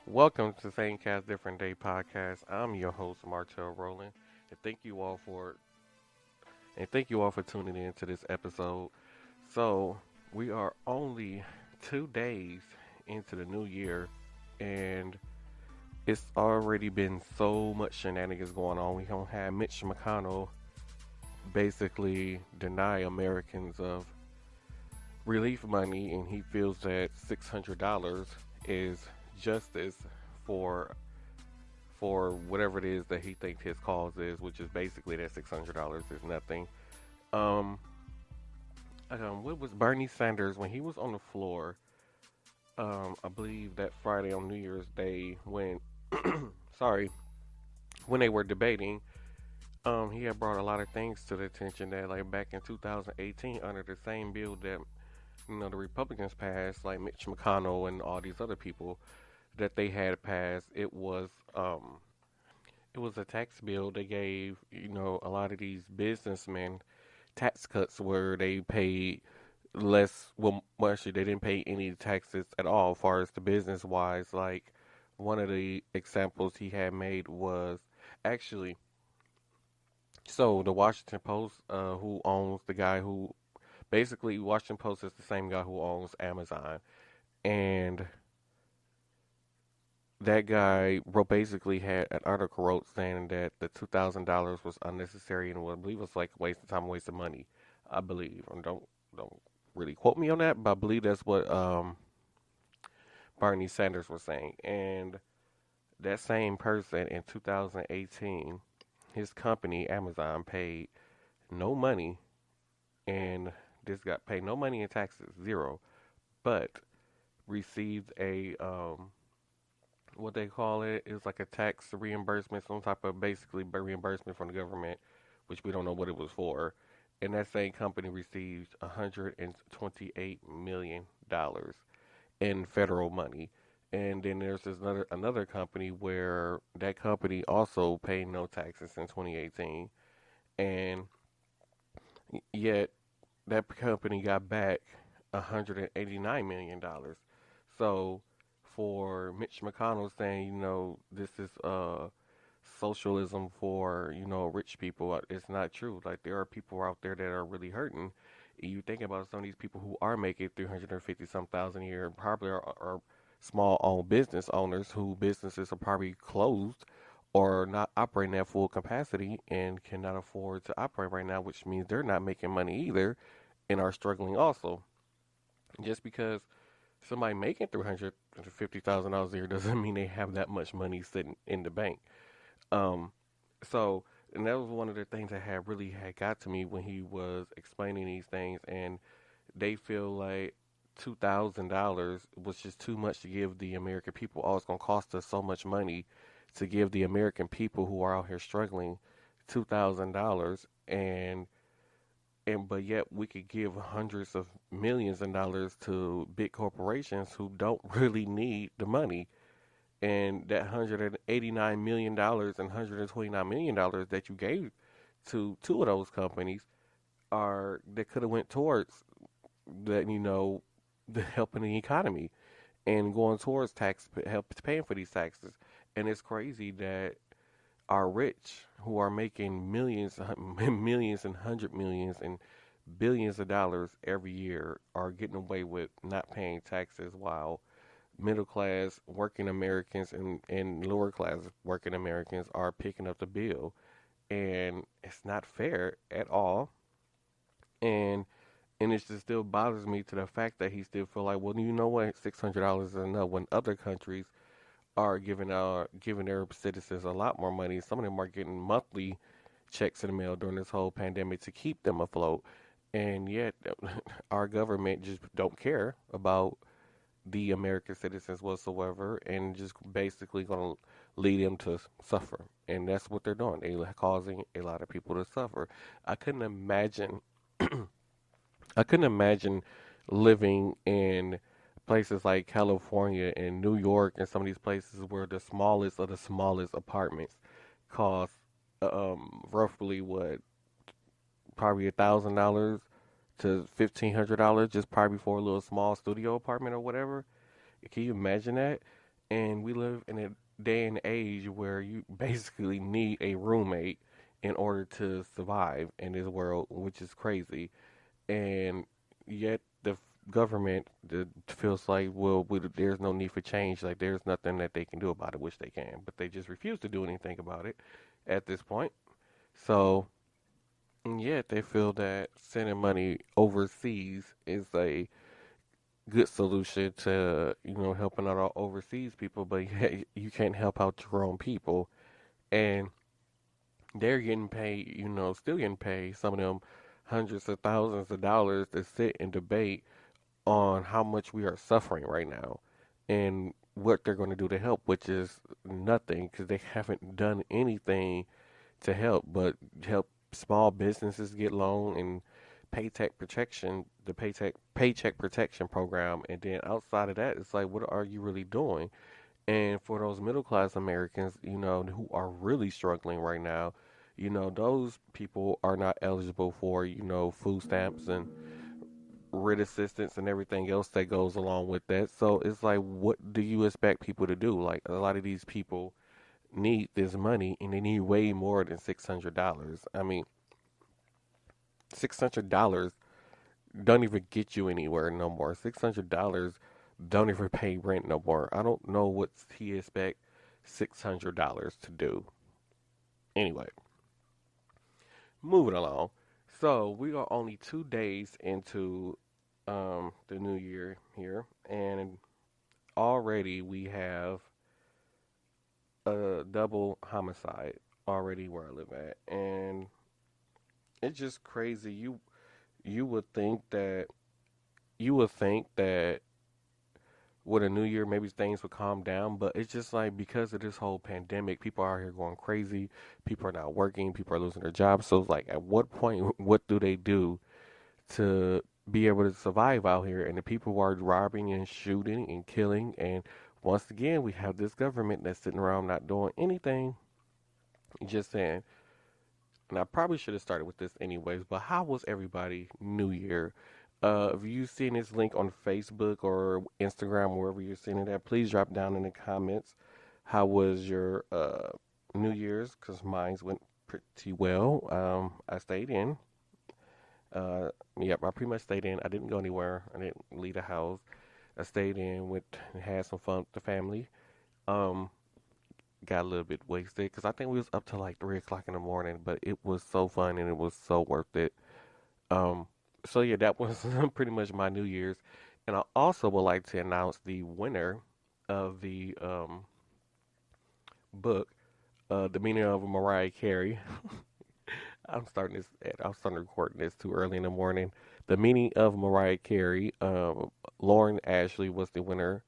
Welcome to Same Cast Different Day podcast. I'm your host Martel Rowland, and thank you all for tuning in to this episode. So we are only 2 days into the new year, and it's already been so much shenanigans going on. We don't have Mitch McConnell basically deny Americans of relief money, and he feels that $600 is justice for whatever it is that he thinks his cause is, which is basically that $600 is nothing. Um, what was Bernie Sanders when he was on the floor? I believe that Friday on New Year's Day when, sorry, when they were debating, he had brought a lot of things to the attention that like back in 2018 under the same bill that the Republicans passed, like Mitch McConnell and all these other people that they had passed. It was a tax bill that gave, a lot of these businessmen tax cuts where they paid less. Well, actually, they didn't pay any taxes at all, as far as the business wise. Like, one of the examples he had made was actually, so the Washington Post, who owns the guy who basically, Washington Post is the same guy who owns Amazon. And that guy wrote basically had an article wrote saying that the $2,000 was unnecessary and I believe it was like a waste of time, a waste of money. I believe. And don't really quote me on that, but I believe that's what Bernie Sanders was saying. And that same person in 2018, his company Amazon paid no money, and this got paid no money in taxes, zero, but received a what they call it is like a tax reimbursement, some type of basically reimbursement from the government, which we don't know what it was for. And that same company received $128 million in federal money. And then there's this another company where that company also paid no taxes in 2018, and yet that company got back $189 million. So for Mitch McConnell saying, this is socialism for rich people, it's not true. Like there are people out there that are really hurting. You think about some of these people who are making 350 some thousand a year, probably are small owned business owners who businesses are probably closed or not operating at full capacity and cannot afford to operate right now, which means they're not making money either and are struggling also. Just because somebody making $350,000 a year doesn't mean they have that much money sitting in the bank. Um, so, and that was one of the things that had got to me when he was explaining these things, and they feel like $2,000 was just too much to give the American people. Oh, it's gonna cost us so much money to give the American people who are out here struggling $2,000, and but yet we could give hundreds of millions of dollars to big corporations who don't really need the money. And that $189 million and $129 million that you gave to two of those companies are that could have went towards that the helping the economy and going towards tax help paying for these taxes. And it's crazy that our rich who are making millions, millions and hundred millions and billions of dollars every year are getting away with not paying taxes while middle class working Americans and lower class working Americans are picking up the bill. And it's not fair at all. And and it just still bothers me to the fact that he still feel like, well, you know what, $600 is enough when other countries are giving their citizens a lot more money. Some of them are getting monthly checks in the mail during this whole pandemic to keep them afloat, and yet our government just don't care about the American citizens whatsoever, and just basically going to lead them to suffer. And that's what they're doing. They're causing a lot of people to suffer. I couldn't imagine. I couldn't imagine living in places like California and New York and some of these places where the smallest of the smallest apartments cost roughly what, probably $1,000 to $1,500 just probably for a little small studio apartment or whatever. Can you imagine that? And we live in a day and age where you basically need a roommate in order to survive in this world, which is crazy. And yet government feels like, well, there's no need for change. Like there's nothing that they can do about it, which they can, but they just refuse to do anything about it at this point. So yet they feel that sending money overseas is a good solution to helping out our overseas people, but yet you can't help out your own people, and they're getting paid, still getting paid, some of them hundreds of thousands of dollars to sit and debate on how much we are suffering right now and what they're going to do to help, which is nothing because they haven't done anything to help but help small businesses get loan and the paycheck protection program, and then outside of that, it's like, what are you really doing? And for those middle class Americans, who are really struggling right now, those people are not eligible for, food stamps and rent assistance and everything else that goes along with that. So it's like, what do you expect people to do? Like, a lot of these people need this money and they need way more than $600. I mean, $600 don't even get you anywhere no more. $600 don't even pay rent no more. I don't know what he expect $600 to do. Anyway, moving along. So we are only 2 days into the new year here, and already we have a double homicide already where I live at, and it's just crazy. You would think that you would think that with a new year, maybe things would calm down. But it's just like, because of this whole pandemic, people are out here going crazy. People are not working. People are losing their jobs. So it's like, at what point, what do they do to be able to survive out here? And the people who are robbing and shooting and killing. And once again, we have this government that's sitting around not doing anything. Just saying. And I probably should have started with this anyways, but how was everybody New Year? If you seen this link on Facebook or Instagram, wherever you're seeing it at, please drop down in the comments. How was your New Year's? Because mine went pretty well. I stayed in. Yep, I pretty much stayed in. I didn't go anywhere. I didn't leave the house. I stayed in, went and had some fun with the family. Um, got a little bit wasted because I think we was up till like 3 o'clock in the morning, but it was so fun and it was so worth it. Um, so yeah, that was pretty much my New Year's, and I also would like to announce the winner of the book, "The Meaning of Mariah Carey." I'm starting recording this too early in the morning. "The Meaning of Mariah Carey." Lauren Ashley was the winner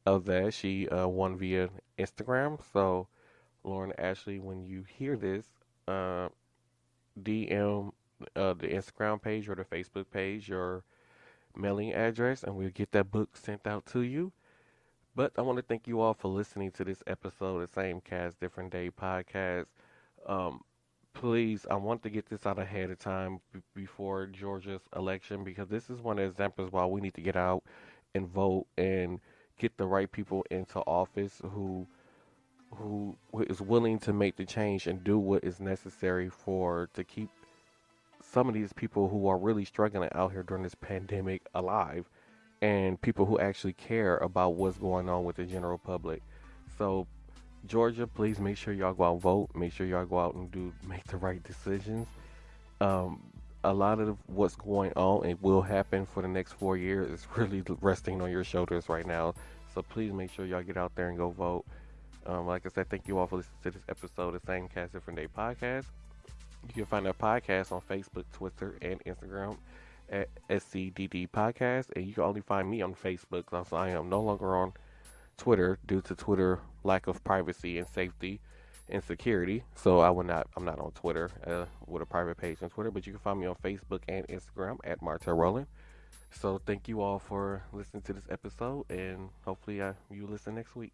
of that. She won via Instagram. So Lauren Ashley, when you hear this, uh, DM the Instagram page or the Facebook page, your mailing address, and we'll get that book sent out to you. But I want to thank you all for listening to this episode of Same Cast, Different Day podcast. Um, Please, I want to get this out ahead of time before Georgia's election, because this is one of the examples why we need to get out and vote and get the right people into office who is willing to make the change and do what is necessary for to keep some of these people who are really struggling out here during this pandemic alive, and people who actually care about what's going on with the general public. So Georgia, please make sure y'all go out and vote. Make sure y'all go out and make the right decisions. Um, a lot of what's going on and will happen for the next 4 years is really resting on your shoulders right now. So please make sure y'all get out there and go vote. Like I said, thank you all for listening to this episode of Same Cast Different Day podcast. You can find our podcast on Facebook, Twitter, and Instagram at SCDD Podcast. And you can only find me on Facebook, so I am no longer on Twitter due to Twitter lack of privacy and safety and security. So I'm not on Twitter with a private page on Twitter, but you can find me on Facebook and Instagram at Martel Rowland. So thank you all for listening to this episode, and hopefully you listen next week.